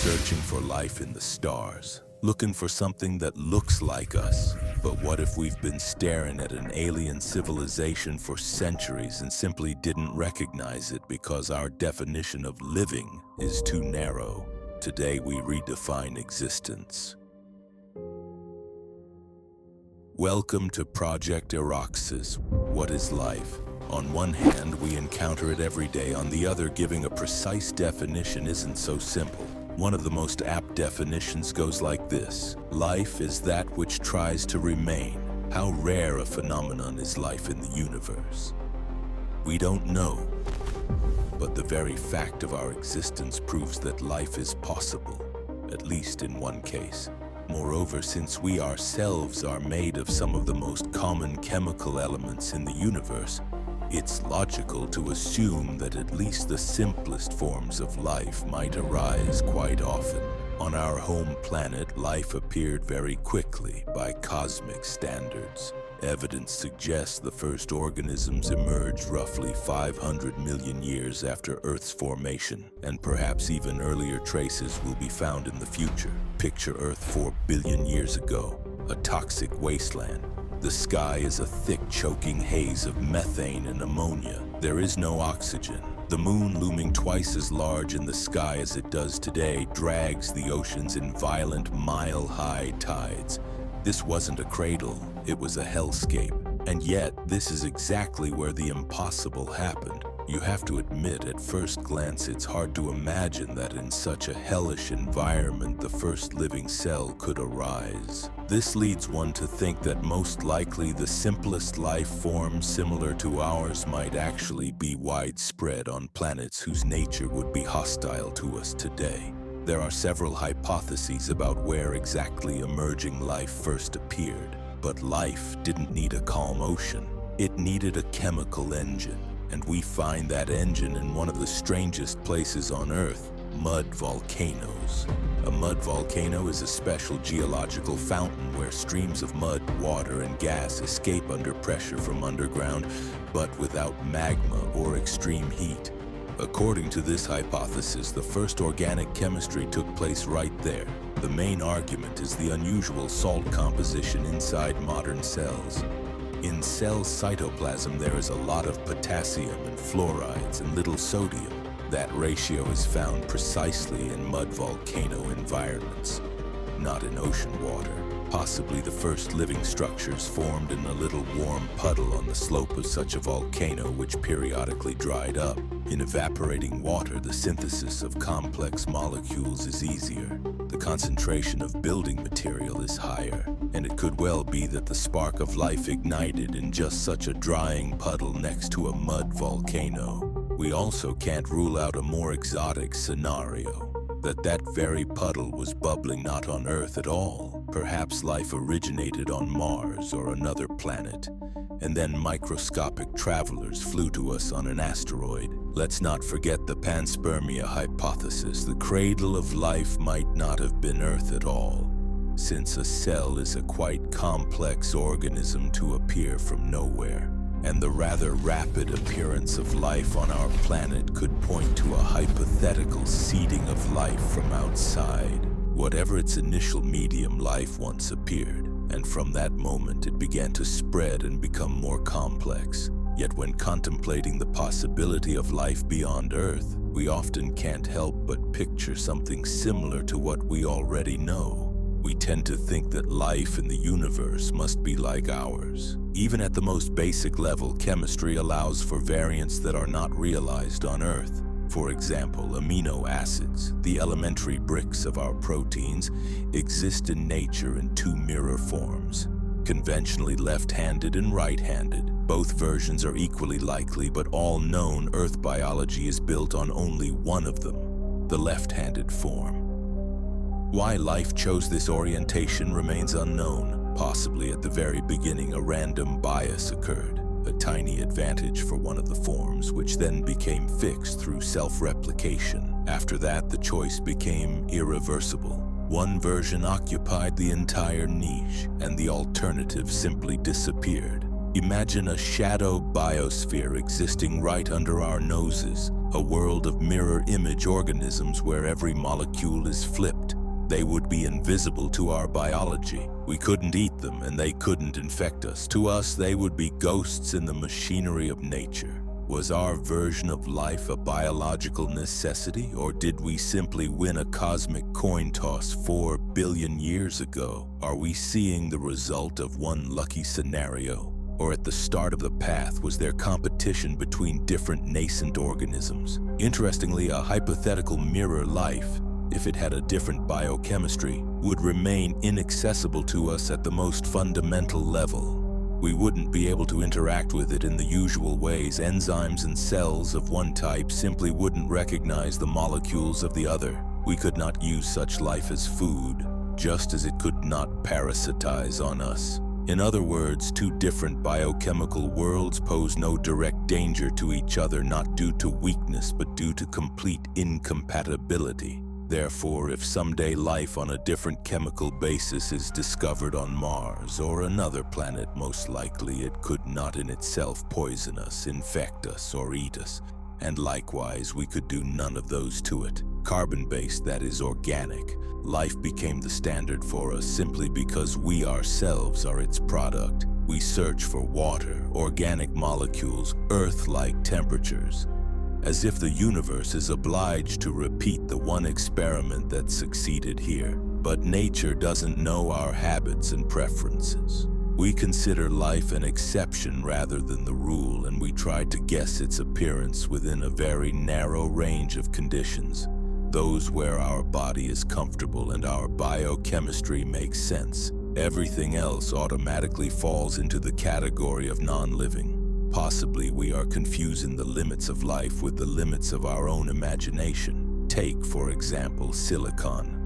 searching for life in the stars, looking for something that looks like us. But what if we've been staring at an alien civilization for centuries and simply didn't recognize it because our definition of living is too narrow? Today we redefine existence. Welcome to Project Eroxis. What is life? On one hand, we encounter it every day. On the other, giving a precise definition isn't so simple. One of the most apt definitions goes like this: life is that which tries to remain. How rare a phenomenon is life in the universe? We don't know, but the very fact of our existence proves that life is possible, at least in one case. Moreover, since we ourselves are made of some of the most common chemical elements in the universe, it's logical to assume that at least the simplest forms of life might arise quite often. On our home planet, life appeared very quickly by cosmic standards. Evidence suggests the first organisms emerged roughly 500 million years after Earth's formation, and perhaps even earlier traces will be found in the future. Picture Earth 4 billion years ago, a toxic wasteland. The sky is a thick, choking haze of methane and ammonia. There is no oxygen. The moon, looming twice as large in the sky as it does today, drags the oceans in violent, mile-high tides. This wasn't a cradle, it was a hellscape. And yet, this is exactly where the impossible happened. You have to admit, at first glance, it's hard to imagine that in such a hellish environment, the first living cell could arise. This leads one to think that most likely the simplest life forms similar to ours might actually be widespread on planets whose nature would be hostile to us today. There are several hypotheses about where exactly emerging life first appeared. But life didn't need a calm ocean. It needed a chemical engine. And we find that engine in one of the strangest places on Earth: mud volcanoes. A mud volcano is a special geological fountain where streams of mud, water, and gas escape under pressure from underground, but without magma or extreme heat. According to this hypothesis, the first organic chemistry took place right there. The main argument is the unusual salt composition inside modern cells. In cell cytoplasm, there is a lot of potassium and fluorides and little sodium. That ratio is found precisely in mud volcano environments, not in ocean water. Possibly the first living structures formed in a little warm puddle on the slope of such a volcano, which periodically dried up. In evaporating water, the synthesis of complex molecules is easier. The concentration of building material is higher, and it could well be that the spark of life ignited in just such a drying puddle next to a mud volcano. We also can't rule out a more exotic scenario, that very puddle was bubbling not on Earth at all. Perhaps life originated on Mars or another planet, and then microscopic travelers flew to us on an asteroid. Let's not forget the panspermia hypothesis. The cradle of life might not have been Earth at all, since a cell is a quite complex organism to appear from nowhere. And the rather rapid appearance of life on our planet could point to a hypothetical seeding of life from outside. Whatever its initial medium, life once appeared, and from that moment it began to spread and become more complex. Yet when contemplating the possibility of life beyond Earth, we often can't help but picture something similar to what we already know. We tend to think that life in the universe must be like ours. Even at the most basic level, chemistry allows for variants that are not realized on Earth. For example, amino acids, the elementary bricks of our proteins, exist in nature in two mirror forms, conventionally left-handed and right-handed. Both versions are equally likely, but all known Earth biology is built on only one of them, the left-handed form. Why life chose this orientation remains unknown. Possibly at the very beginning, a random bias occurred, a tiny advantage for one of the forms, which then became fixed through self-replication. After that, the choice became irreversible. One version occupied the entire niche, and the alternative simply disappeared. Imagine a shadow biosphere existing right under our noses, a world of mirror image organisms where every molecule is flipped. They would be invisible to our biology. We couldn't eat them and they couldn't infect us. To us, they would be ghosts in the machinery of nature. Was our version of life a biological necessity, or did we simply win a cosmic coin toss 4 billion years ago? Are we seeing the result of one lucky scenario? Or at the start of the path, was there competition between different nascent organisms? Interestingly, a hypothetical mirror life, if it had a different biochemistry, would remain inaccessible to us at the most fundamental level. We wouldn't be able to interact with it in the usual ways. Enzymes and cells of one type simply wouldn't recognize the molecules of the other. We could not use such life as food, just as it could not parasitize on us. In other words, two different biochemical worlds pose no direct danger to each other, not due to weakness, but due to complete incompatibility. Therefore, if someday life on a different chemical basis is discovered on Mars or another planet, most likely it could not in itself poison us, infect us, or eat us. And likewise, we could do none of those to it. Carbon-based, that is organic, life became the standard for us simply because we ourselves are its product. We search for water, organic molecules, Earth-like temperatures, as if the universe is obliged to repeat the one experiment that succeeded here. But nature doesn't know our habits and preferences. We consider life an exception rather than the rule, and we try to guess its appearance within a very narrow range of conditions, those where our body is comfortable and our biochemistry makes sense. Everything else automatically falls into the category of non-living. Possibly we are confusing the limits of life with the limits of our own imagination. Take, for example, silicon,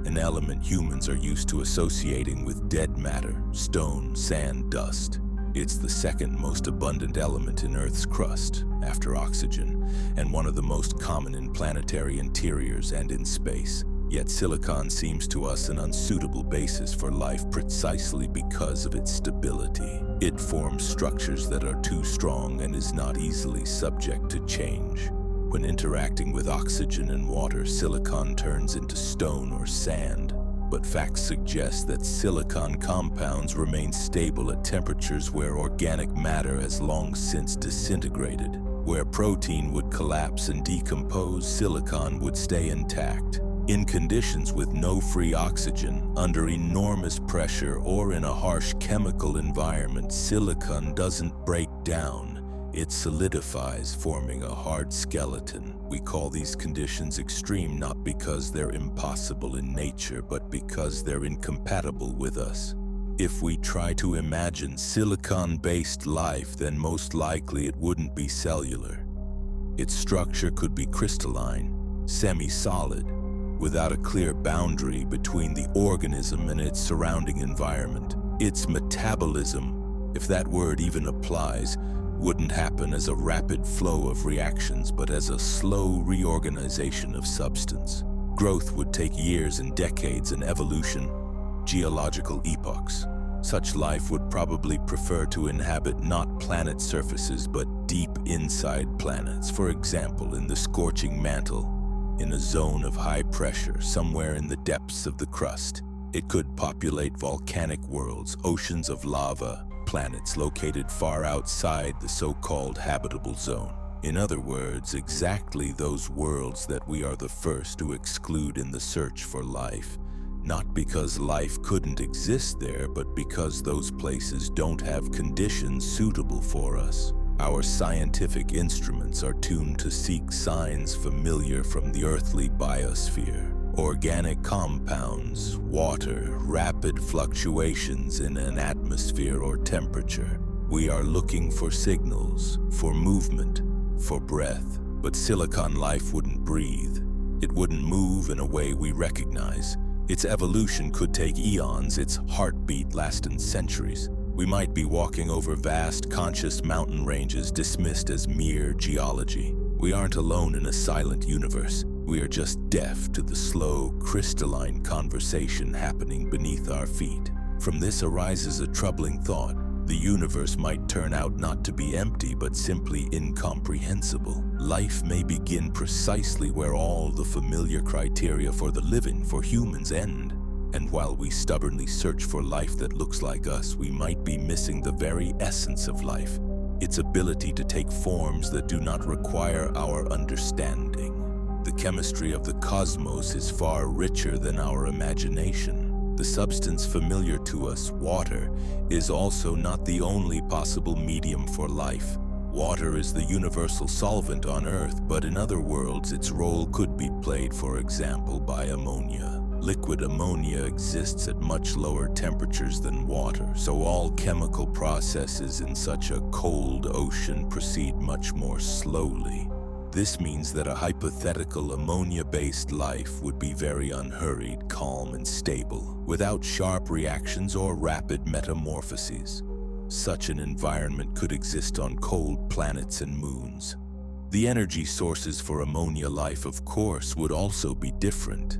an element humans are used to associating with dead matter, stone, sand, dust. It's the second most abundant element in Earth's crust, after oxygen, and one of the most common in planetary interiors and in space. Yet silicon seems to us an unsuitable basis for life precisely because of its stability. It forms structures that are too strong and is not easily subject to change. When interacting with oxygen and water, silicon turns into stone or sand. But facts suggest that silicon compounds remain stable at temperatures where organic matter has long since disintegrated. Where protein would collapse and decompose, silicon would stay intact. In conditions with no free oxygen, under enormous pressure, or in a harsh chemical environment, silicon doesn't break down. It solidifies, forming a hard skeleton. We call these conditions extreme not because they're impossible in nature, but because they're incompatible with us. If we try to imagine silicon-based life, then most likely it wouldn't be cellular. Its structure could be crystalline, semi-solid, without a clear boundary between the organism and its surrounding environment. Its metabolism, if that word even applies, wouldn't happen as a rapid flow of reactions, but as a slow reorganization of substance. Growth would take years and decades, and evolution, geological epochs. Such life would probably prefer to inhabit not planet surfaces, but deep inside planets. For example, in the scorching mantle, in a zone of high pressure, somewhere in the depths of the crust. It could populate volcanic worlds, oceans of lava, planets located far outside the so-called habitable zone. In other words, exactly those worlds that we are the first to exclude in the search for life. Not because life couldn't exist there, but because those places don't have conditions suitable for us. Our scientific instruments are tuned to seek signs familiar from the earthly biosphere. Organic compounds, water, rapid fluctuations in an atmosphere or temperature. We are looking for signals, for movement, for breath. But silicon life wouldn't breathe. It wouldn't move in a way we recognize. Its evolution could take eons, its heartbeat lasting centuries. We might be walking over vast, conscious mountain ranges dismissed as mere geology. We aren't alone in a silent universe. We are just deaf to the slow, crystalline conversation happening beneath our feet. From this arises a troubling thought. The universe might turn out not to be empty, but simply incomprehensible. Life may begin precisely where all the familiar criteria for the living for humans end. And while we stubbornly search for life that looks like us, we might be missing the very essence of life, its ability to take forms that do not require our understanding. The chemistry of the cosmos is far richer than our imagination. The substance familiar to us, water, is also not the only possible medium for life. Water is the universal solvent on Earth, but in other worlds its role could be played, for example, by ammonia. Liquid ammonia exists at much lower temperatures than water, so all chemical processes in such a cold ocean proceed much more slowly. This means that a hypothetical ammonia-based life would be very unhurried, calm, and stable, without sharp reactions or rapid metamorphoses. Such an environment could exist on cold planets and moons. The energy sources for ammonia life, of course, would also be different.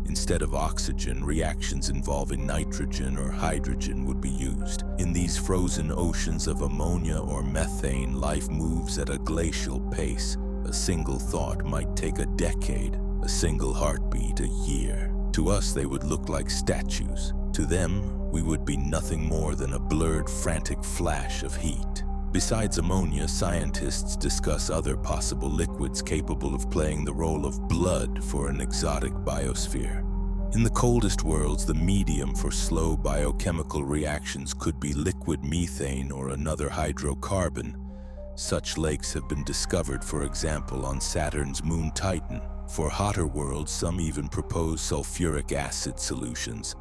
Instead of oxygen, reactions involving nitrogen or hydrogen would be used. In these frozen oceans of ammonia or methane, life moves at a glacial pace. A single thought might take a decade, a single heartbeat a year. To us, they would look like statues. To them, we would be nothing more than a blurred, frantic flash of heat. Besides ammonia, scientists discuss other possible liquids capable of playing the role of blood for an exotic biosphere. In the coldest worlds, the medium for slow biochemical reactions could be liquid methane or another hydrocarbon. Such lakes have been discovered, for example, on Saturn's moon Titan. For hotter worlds, some even propose sulfuric acid solutions,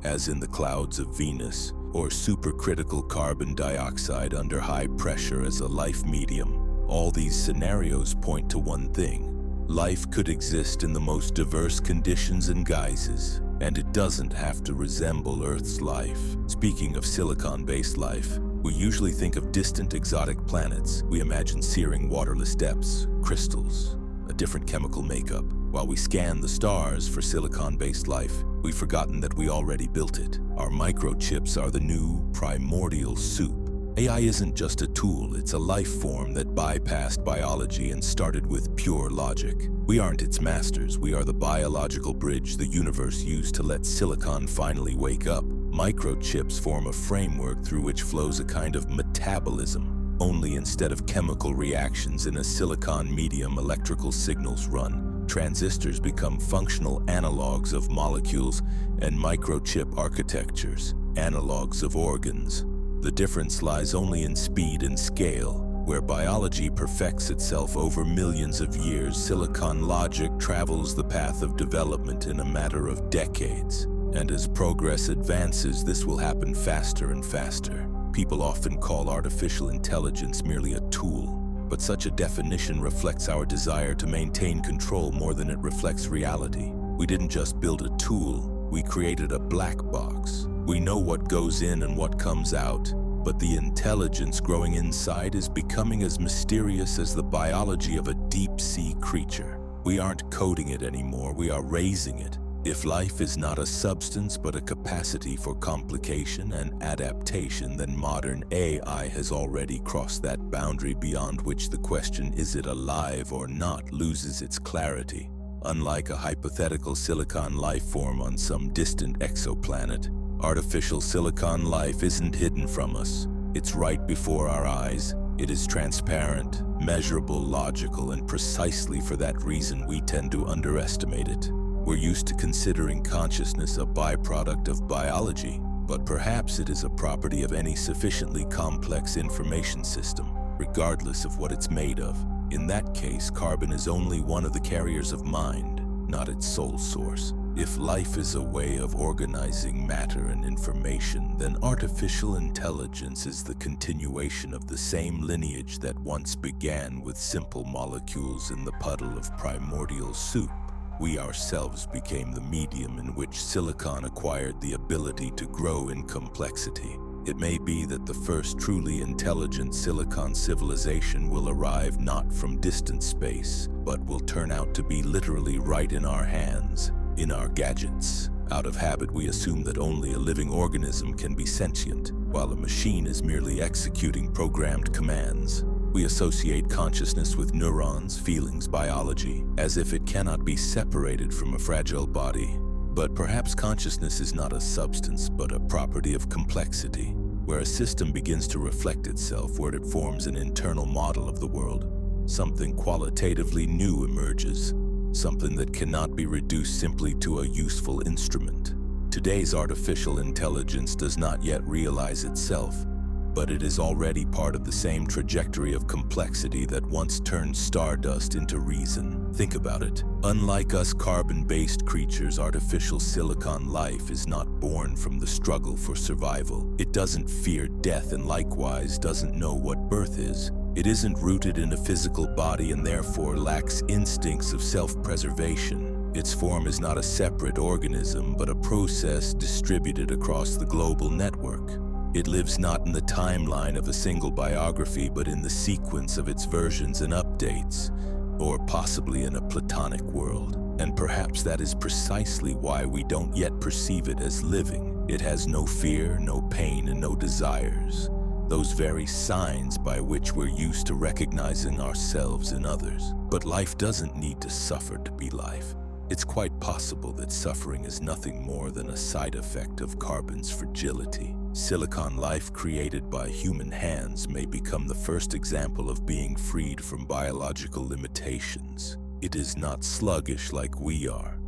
as in the clouds of Venus, or supercritical carbon dioxide under high pressure as a life medium. All these scenarios point to one thing: life could exist in the most diverse conditions and guises, and it doesn't have to resemble Earth's life. Speaking of silicon-based life, we usually think of distant exotic planets. We imagine searing waterless depths, crystals, a different chemical makeup. While we scan the stars for silicon-based life, we've forgotten that we already built it. Our microchips are the new primordial soup. AI isn't just a tool, it's a life form that bypassed biology and started with pure logic. We aren't its masters, we are the biological bridge the universe used to let silicon finally wake up. Microchips form a framework through which flows a kind of metabolism. Only instead of chemical reactions in a silicon medium, electrical signals run. Transistors become functional analogs of molecules, and microchip architectures, analogs of organs. The difference lies only in speed and scale. Where biology perfects itself over millions of years, silicon logic travels the path of development in a matter of decades. And as progress advances, this will happen faster and faster. People often call artificial intelligence merely a tool, but such a definition reflects our desire to maintain control more than it reflects reality. We didn't just build a tool, we created a black box. We know what goes in and what comes out, but the intelligence growing inside is becoming as mysterious as the biology of a deep-sea creature. We aren't coding it anymore, we are raising it. If life is not a substance but a capacity for complication and adaptation, then modern AI has already crossed that boundary beyond which the question, is it alive or not, loses its clarity. Unlike a hypothetical silicon life form on some distant exoplanet, artificial silicon life isn't hidden from us. It's right before our eyes. It is transparent, measurable, logical, and precisely for that reason we tend to underestimate it. We're used to considering consciousness a byproduct of biology, but perhaps it is a property of any sufficiently complex information system, regardless of what it's made of. In that case, carbon is only one of the carriers of mind, not its sole source. If life is a way of organizing matter and information, then artificial intelligence is the continuation of the same lineage that once began with simple molecules in the puddle of primordial soup. We ourselves became the medium in which silicon acquired the ability to grow in complexity. It may be that the first truly intelligent silicon civilization will arrive not from distant space, but will turn out to be literally right in our hands, in our gadgets. Out of habit, we assume that only a living organism can be sentient. while a machine is merely executing programmed commands. We associate consciousness with neurons, feelings, biology, as if it cannot be separated from a fragile body. But perhaps consciousness is not a substance, but a property of complexity, where a system begins to reflect itself, where it forms an internal model of the world. Something qualitatively new emerges, something that cannot be reduced simply to a useful instrument. Today's artificial intelligence does not yet realize itself, but it is already part of the same trajectory of complexity that once turned stardust into reason. Think about it. Unlike us carbon-based creatures, artificial silicon life is not born from the struggle for survival. It doesn't fear death and likewise doesn't know what birth is. It isn't rooted in a physical body and therefore lacks instincts of self-preservation. Its form is not a separate organism, but a process distributed across the global network. It lives not in the timeline of a single biography, but in the sequence of its versions and updates, or possibly in a platonic world. And perhaps that is precisely why we don't yet perceive it as living. It has no fear, no pain, and no desires. Those very signs by which we're used to recognizing ourselves in others. But life doesn't need to suffer to be life. It's quite possible that suffering is nothing more than a side effect of carbon's fragility. Silicon life created by human hands may become the first example of being freed from biological limitations. It is not sluggish like we are,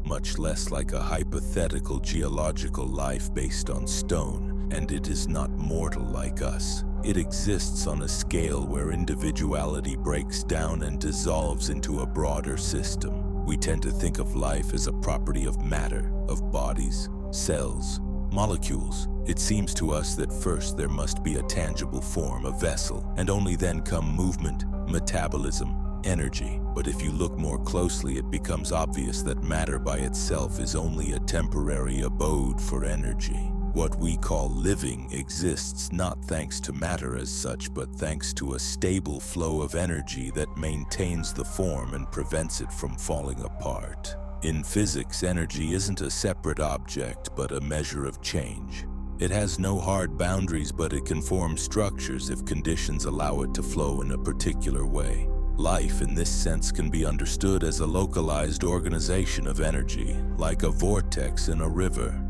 much less like a hypothetical geological life based on stone, and it is not mortal like us. It exists on a scale where individuality breaks down and dissolves into a broader system. We tend to think of life as a property of matter, of bodies, cells, molecules. It seems to us that first there must be a tangible form, a vessel, and only then come movement, metabolism, energy. But if you look more closely, it becomes obvious that matter by itself is only a temporary abode for energy. What we call living exists not thanks to matter as such, but thanks to a stable flow of energy that maintains the form and prevents it from falling apart. In physics, energy isn't a separate object, but a measure of change. It has no hard boundaries, but it can form structures if conditions allow it to flow in a particular way. Life, in this sense, can be understood as a localized organization of energy, like a vortex in a river.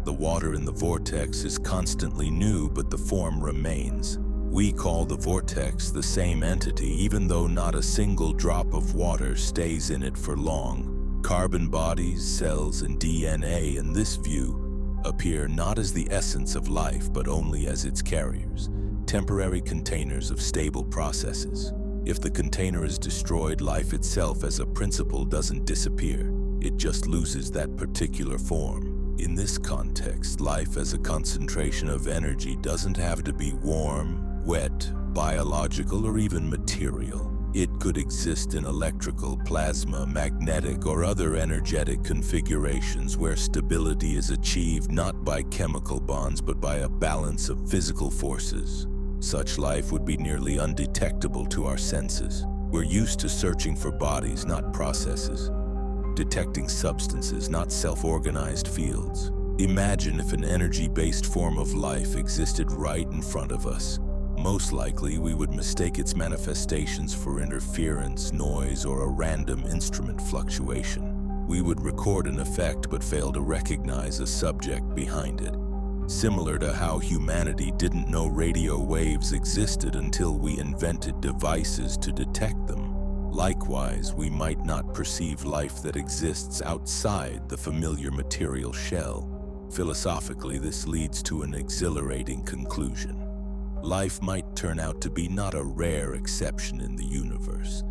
The water in the vortex is constantly new, but the form remains. We call the vortex the same entity, even though not a single drop of water stays in it for long. Carbon bodies, cells, and DNA, in this view, appear not as the essence of life, but only as its carriers, temporary containers of stable processes. If the container is destroyed, life itself as a principle doesn't disappear. It just loses that particular form. In this context, life as a concentration of energy doesn't have to be warm, wet, biological, or even material. It could exist in electrical, plasma, magnetic, or other energetic configurations where stability is achieved not by chemical bonds but by a balance of physical forces. Such life would be nearly undetectable to our senses. We're used to searching for bodies, not processes. Detecting substances, not self-organized fields. Imagine if an energy-based form of life existed right in front of us. Most likely, we would mistake its manifestations for interference, noise, or a random instrument fluctuation. We would record an effect but fail to recognize a subject behind it. Similar to how humanity didn't know radio waves existed until we invented devices to detect them. Likewise, we might not perceive life that exists outside the familiar material shell. Philosophically, this leads to an exhilarating conclusion. Life might turn out to be not a rare exception in the universe,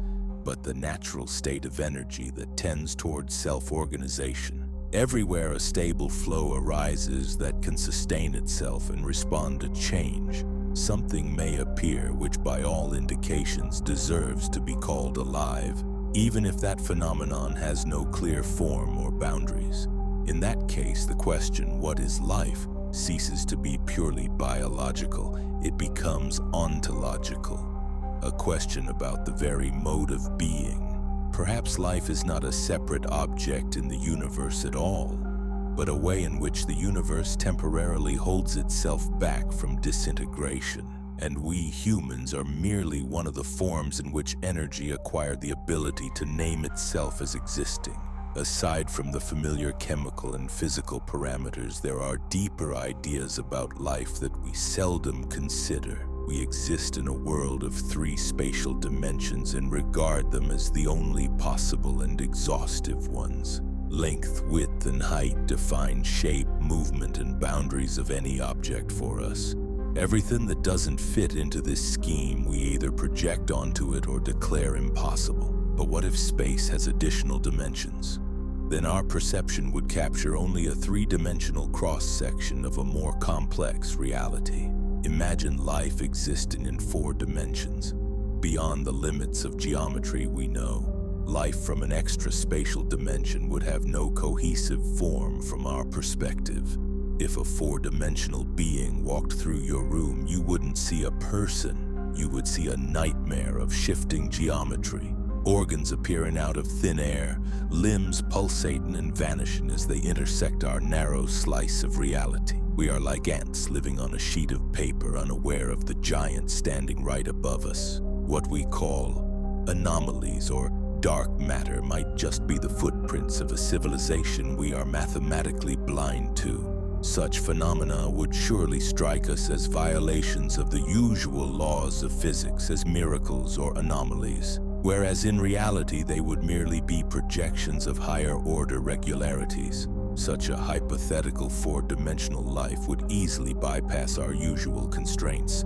but the natural state of energy that tends towards self-organization. Everywhere a stable flow arises that can sustain itself and respond to change, something may appear which by all indications deserves to be called alive, even if that phenomenon has no clear form or boundaries. In that case, the question, what is life, ceases to be purely biological. It becomes ontological, a question about the very mode of being. Perhaps life is not a separate object in the universe at all, but a way in which the universe temporarily holds itself back from disintegration. And we humans are merely one of the forms in which energy acquired the ability to name itself as existing. Aside from the familiar chemical and physical parameters, there are deeper ideas about life that we seldom consider. We exist in a world of 3 spatial dimensions and regard them as the only possible and exhaustive ones. Length, width, and height define shape, movement, and boundaries of any object for us. Everything that doesn't fit into this scheme, we either project onto it or declare impossible. But what if space has additional dimensions? Then our perception would capture only a 3-dimensional cross-section of a more complex reality. Imagine life existing in 4 dimensions. Beyond the limits of geometry we know, life from an extra-spatial dimension would have no cohesive form from our perspective. If a 4-dimensional being walked through your room, you wouldn't see a person. You would see a nightmare of shifting geometry. Organs appearing out of thin air, limbs pulsating and vanishing as they intersect our narrow slice of reality. We are like ants living on a sheet of paper, unaware of the giant standing right above us. What we call anomalies or dark matter might just be the footprints of a civilization we are mathematically blind to. Such phenomena would surely strike us as violations of the usual laws of physics, as miracles or anomalies, whereas in reality they would merely be projections of higher-order regularities. Such a hypothetical 4-dimensional life would easily bypass our usual constraints.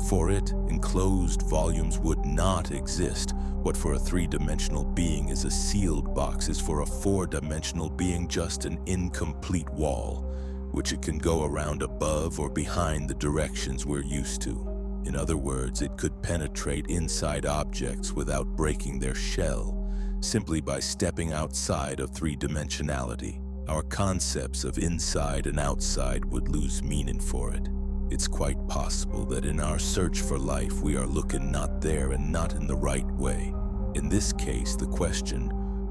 For it, enclosed volumes would not exist. What for a 3-dimensional being is a sealed box is for a 4-dimensional being just an incomplete wall, which it can go around above or behind the directions we're used to. In other words, it could penetrate inside objects without breaking their shell, simply by stepping outside of 3-dimensionality. Our concepts of inside and outside would lose meaning for it. It's quite possible that in our search for life, we are looking not there and not in the right way. In this case, the question,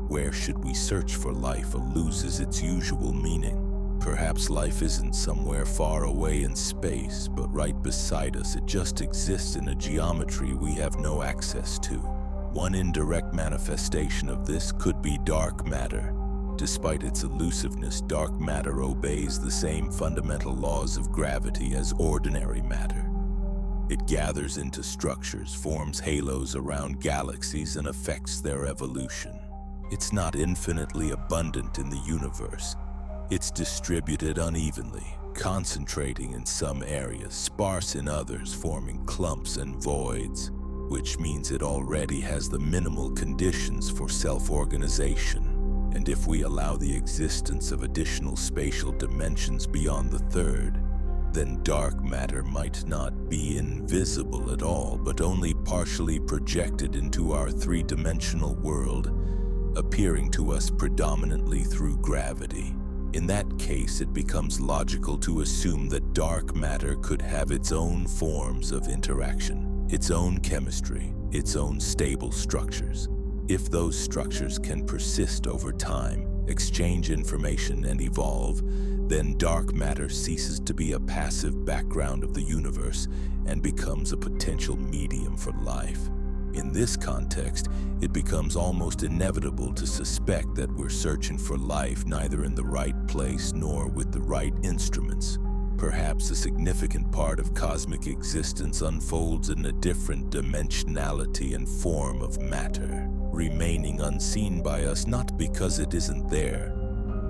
where should we search for life, loses its usual meaning. Perhaps life isn't somewhere far away in space, but right beside us. It just exists in a geometry we have no access to. One indirect manifestation of this could be dark matter. Despite its elusiveness, dark matter obeys the same fundamental laws of gravity as ordinary matter. It gathers into structures, forms halos around galaxies, and affects their evolution. It's not infinitely abundant in the universe. It's distributed unevenly, concentrating in some areas, sparse in others, forming clumps and voids, which means it already has the minimal conditions for self-organization. And if we allow the existence of additional spatial dimensions beyond the 3rd, then dark matter might not be invisible at all, but only partially projected into our 3-dimensional world, appearing to us predominantly through gravity. In that case, it becomes logical to assume that dark matter could have its own forms of interaction, its own chemistry, its own stable structures. If those structures can persist over time, exchange information, and evolve, then dark matter ceases to be a passive background of the universe and becomes a potential medium for life. In this context, it becomes almost inevitable to suspect that we're searching for life neither in the right place nor with the right instruments. Perhaps a significant part of cosmic existence unfolds in a different dimensionality and form of matter, remaining unseen by us not because it isn't there,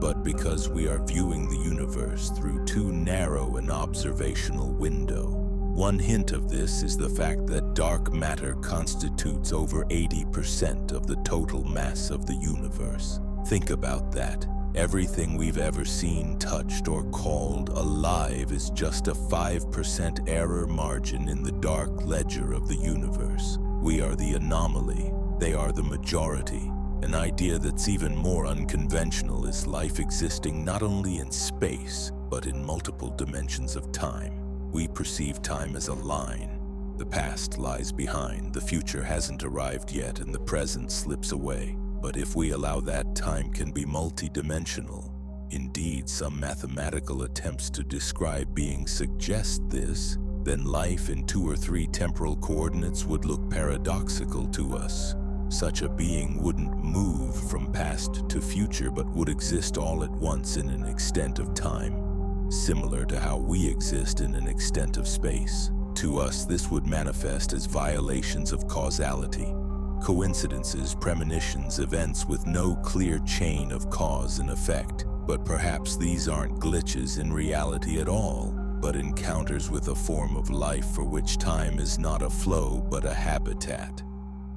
but because we are viewing the universe through too narrow an observational window. One hint of this is the fact that dark matter constitutes over 80% of the total mass of the universe. Think about that. Everything we've ever seen, touched, or called alive is just a 5% error margin in the dark ledger of the universe. We are the anomaly. They are the majority. An idea that's even more unconventional is life existing not only in space, but in multiple dimensions of time. We perceive time as a line. The past lies behind, the future hasn't arrived yet, and the present slips away. But if we allow that time can be multidimensional, Indeed, some mathematical attempts to describe beings suggest this, then life in 2 or 3 temporal coordinates would look paradoxical to us. Such a being wouldn't move from past to future, but would exist all at once in an extent of time, similar to how we exist in an extent of space. To us, this would manifest as violations of causality, coincidences, premonitions, events with no clear chain of cause and effect. But perhaps these aren't glitches in reality at all, but encounters with a form of life for which time is not a flow but a habitat.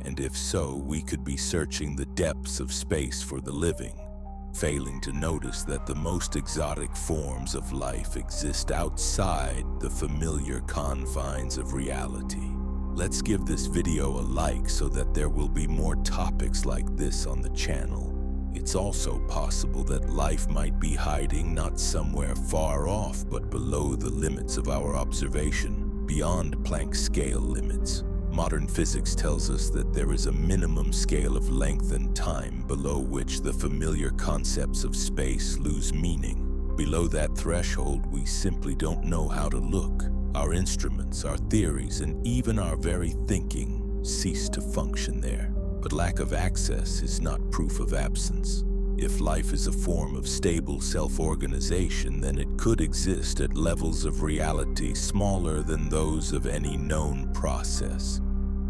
And if so, we could be searching the depths of space for the living, failing to notice that the most exotic forms of life exist outside the familiar confines of reality. Let's give this video a like so that there will be more topics like this on the channel. It's also possible that life might be hiding not somewhere far off, but below the limits of our observation, beyond Planck's scale limits. Modern physics tells us that there is a minimum scale of length and time below which the familiar concepts of space lose meaning. Below that threshold, we simply don't know how to look. Our instruments, our theories, and even our very thinking cease to function there. But lack of access is not proof of absence. If life is a form of stable self-organization, then it could exist at levels of reality smaller than those of any known process,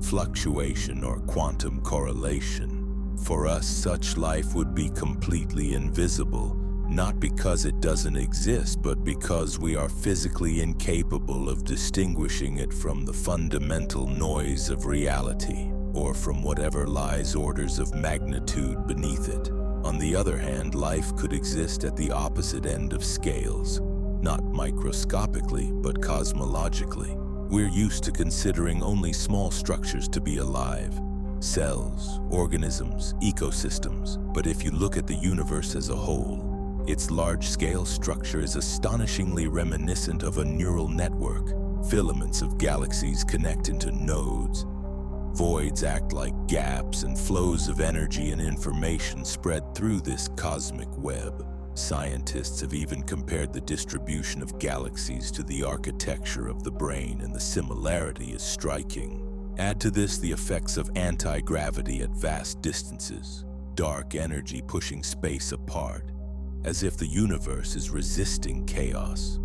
fluctuation, or quantum correlation. For us, such life would be completely invisible, not because it doesn't exist, but because we are physically incapable of distinguishing it from the fundamental noise of reality, or from whatever lies orders of magnitude beneath it. On the other hand, life could exist at the opposite end of scales, not microscopically, but cosmologically. We're used to considering only small structures to be alive: cells, organisms, ecosystems. But if you look at the universe as a whole, its large-scale structure is astonishingly reminiscent of a neural network. Filaments of galaxies connect into nodes. Voids act like gaps, and flows of energy and information spread through this cosmic web. Scientists have even compared the distribution of galaxies to the architecture of the brain, and the similarity is striking. Add to this the effects of anti-gravity at vast distances, dark energy pushing space apart, as if the universe is resisting chaos.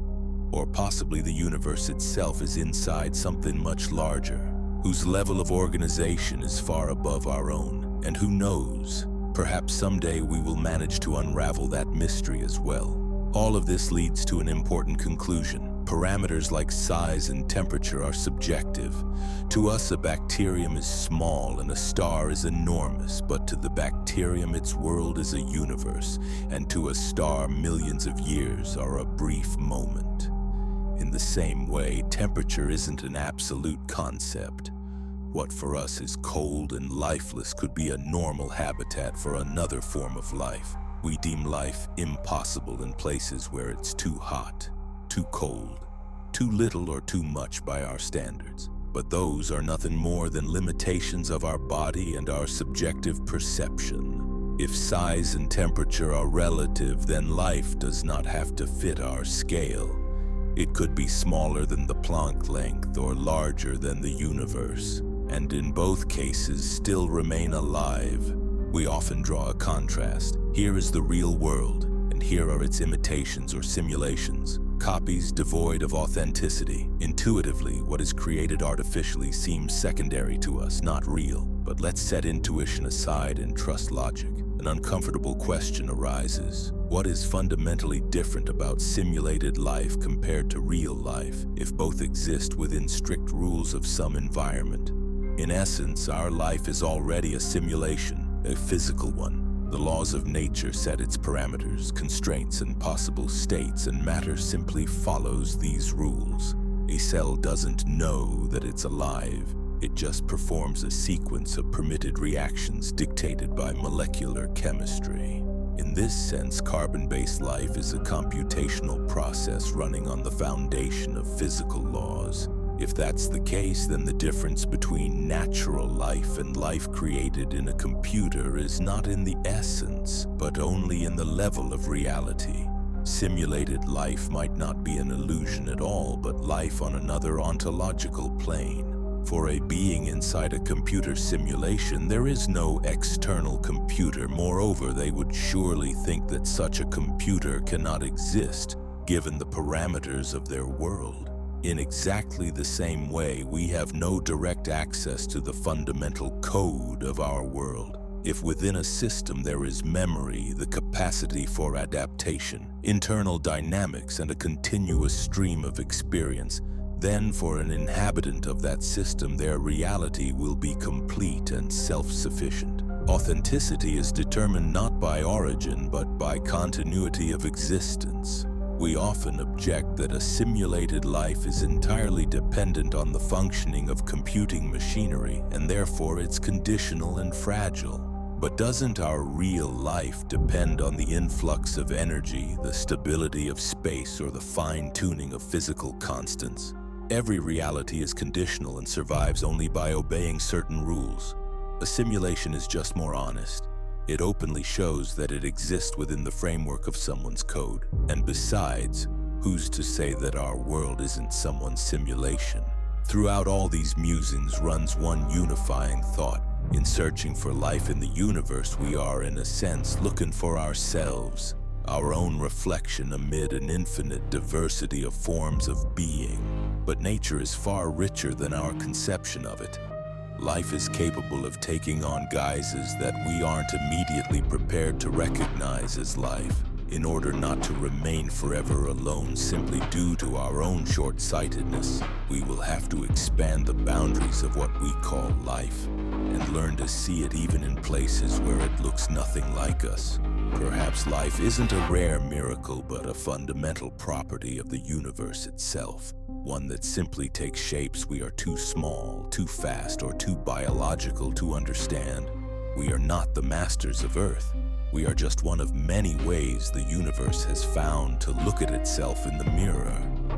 Or possibly the universe itself is inside something much larger, whose level of organization is far above our own. And who knows, perhaps someday we will manage to unravel that mystery as well. All of this leads to an important conclusion. Parameters like size and temperature are subjective. To us, a bacterium is small and a star is enormous, but to the bacterium, its world is a universe, and to a star, millions of years are a brief moment. In the same way, temperature isn't an absolute concept. What for us is cold and lifeless could be a normal habitat for another form of life. We deem life impossible in places where it's too hot, too cold, too little, or too much by our standards. But those are nothing more than limitations of our body and our subjective perception. If size and temperature are relative, then life does not have to fit our scale. It could be smaller than the Planck length or larger than the universe, and in both cases still remain alive. We often draw a contrast. Here is the real world, and here are its imitations or simulations, copies devoid of authenticity. Intuitively, what is created artificially seems secondary to us, not real. But let's set intuition aside and trust logic. An uncomfortable question arises. What is fundamentally different about simulated life compared to real life, if both exist within strict rules of some environment? In essence, our life is already a simulation, a physical one. The laws of nature set its parameters, constraints, and possible states, and matter simply follows these rules. A cell doesn't know that it's alive. It just performs a sequence of permitted reactions dictated by molecular chemistry. In this sense, carbon-based life is a computational process running on the foundation of physical laws. If that's the case, then the difference between natural life and life created in a computer is not in the essence, but only in the level of reality. Simulated life might not be an illusion at all, but life on another ontological plane. For a being inside a computer simulation, there is no external computer. Moreover, they would surely think that such a computer cannot exist, given the parameters of their world. In exactly the same way, we have no direct access to the fundamental code of our world. If within a system there is memory, the capacity for adaptation, internal dynamics, and a continuous stream of experience, then for an inhabitant of that system, their reality will be complete and self-sufficient. Authenticity is determined not by origin, but by continuity of existence. We often object that a simulated life is entirely dependent on the functioning of computing machinery, and therefore it's conditional and fragile. But doesn't our real life depend on the influx of energy, the stability of space, or the fine-tuning of physical constants? Every reality is conditional and survives only by obeying certain rules. A simulation is just more honest. It openly shows that it exists within the framework of someone's code. And besides, who's to say that our world isn't someone's simulation? Throughout all these musings runs one unifying thought. In searching for life in the universe, we are, in a sense, looking for ourselves, our own reflection amid an infinite diversity of forms of being. But nature is far richer than our conception of it. Life is capable of taking on guises that we aren't immediately prepared to recognize as life, in order not to remain forever alone simply due to our own short-sightedness. We will have to expand the boundaries of what we call life, and learn to see it even in places where it looks nothing like us. Perhaps life isn't a rare miracle, but a fundamental property of the universe itself, one that simply takes shapes we are too small, too fast, or too biological to understand. We are not the masters of Earth. We are just one of many ways the universe has found to look at itself in the mirror.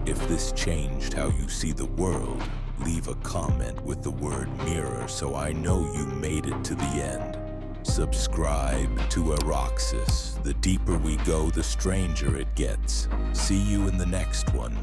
If this changed how you see the world, leave a comment with the word mirror so I know you made it to the end. Subscribe to Aroxis. The deeper we go, the stranger it gets. See you in the next one.